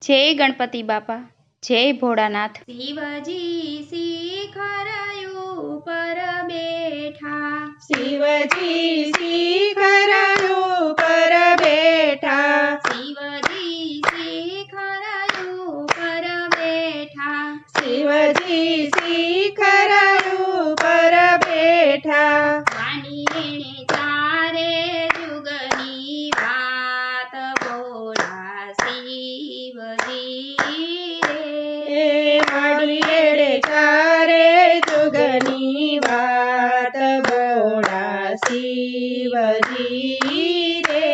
जय गणपति बापा, जय भोळानाथ। शिवजी शिखर ऊपर बैठा, शिवजी शिखर ऊपर बैठा, शिवजी शिखर ऊपर बैठा, शिवजी शिखर ऊपर बैठा। वाणी एणे चारे जुगनी वात बोला शिवजी रे। वाणी एणे चारे जुगनी वात बोला शिवजी रे।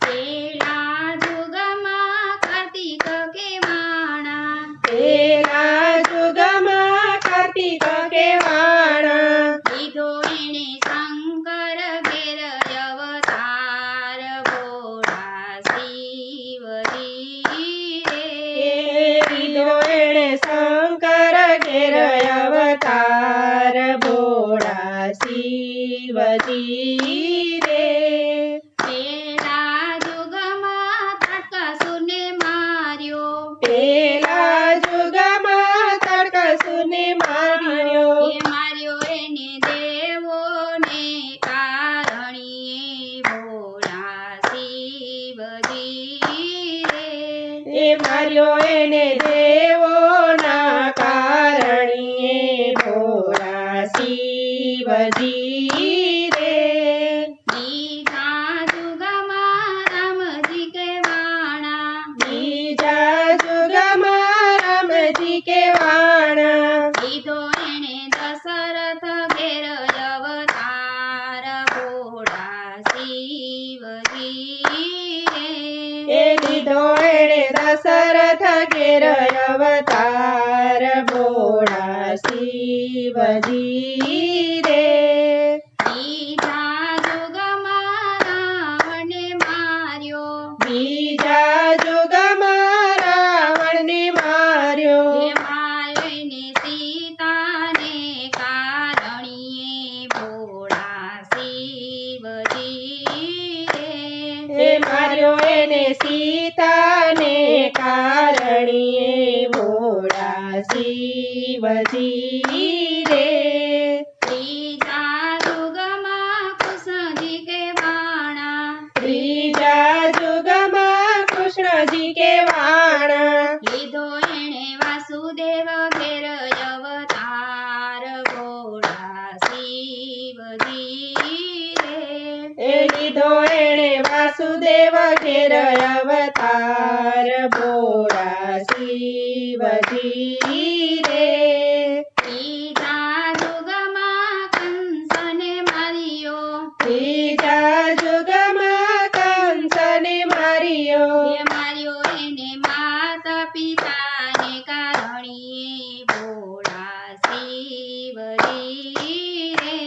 पेला जुगमा कार्तिक केवाणा, पेला जुगमा कार्तिक केवाणा, લીધો એણે શંકર ઘેર અવતાર બોલા શિવજી રે। લીધો એણે શંકર ઘેર અવતાર બોળા શિવજી રે। પેલા યુગમાં તારકાસુરને માર્યો, પેલા જુગમાં તડકસુને માર્યો, એ માર્યો એને દેવોને કારણીએ બોલા શિવજી રે। એ માર્યો એને દેવોના કારણીએ ભોળા શિવજી રે। બીજા યુગમાં રામજી કહેવાણા, બીજા જુગમાં રામજી કેવાણા, લીધો એણે દશરથ ઘેર અવતાર બોલા શિવજી રે। એ લીધો એણે દશરથ ઘેર અવતાર ભોળા શિવજી રે। બીજા યુગમાં રાવણને માર્યો, બીજા જુગમાં રાવણને માર્યો, એ માર્યો એને સીતાને કારણીએ બોલા શિવજી રે। એ માર્યો એને સીતાને કારણીએ ભોળા શિવજી રે। ત્રીજા યુગમાં કૃષ્ણજી કહેવાણા, ત્રીજા જુગમાં કૃષ્ણજી કેવાણા, લીધો એણે વાસુદેવ ઘેર અવતાર બોલા શિવજી રે। એ લીધો એણે વાસુદેવ ઘેર અવતાર ભોળા શિવજી રે। ત્રીજા યુગમાં કંસને માર્યો, ત્રીજા જુગમાં કંસને માર્યો, એ માર્યો એને માતા પિતાને કારણીએ બોલા શિવજી રે।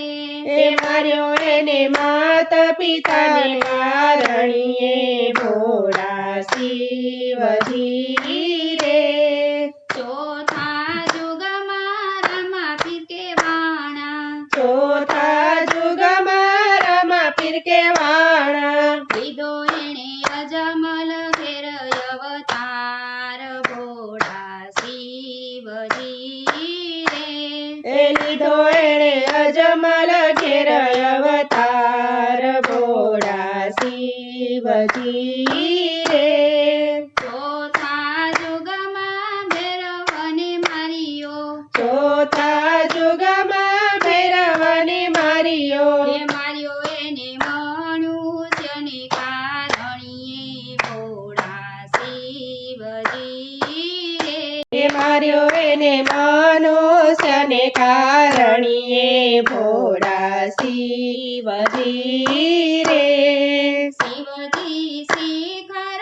એ માર્યો એને માતા પિતાને કારણીએ ભોળા શિવજી રે। ચોથા યુગમાં રામાપીર કહેવાણા, ચોથા જુગમાં રામાપીર કેવાણા, લીધો એણે અજમલ ઘેર અવતાર બોલા શિવજી રે। એ લીધો એણે અજમલ ઘેર અવતાર ભોળા શિવજી રે। ચોથા યુગમાં ભૈરવને માર્યો, ચોથા જુગમાં ભૈરવને માર્યો, એ માર્યો એને મનુષ્યને કારણીએ બોલા શિવજી રે। એ માર્યો એને મનુષ્યને કારણીએ ભોળા શિવજી રે। શિવજી શિખર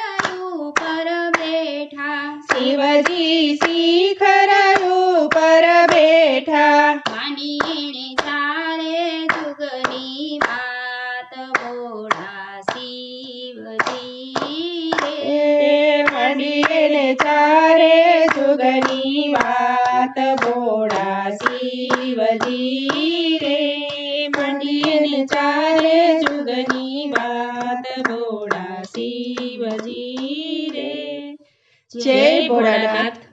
ઉપર બેઠા, શિવજી શિખર ઉપર બેઠા, માની એણે ચારે જુગની વાત બોલા શિવજી રે। એ માંડી એને ચારે જુગની વાત ભોળા શિવજી રે। માંડી એને ચારે જુગની વાત ભોળા શિવજી રે। જય ભોળાનાથ.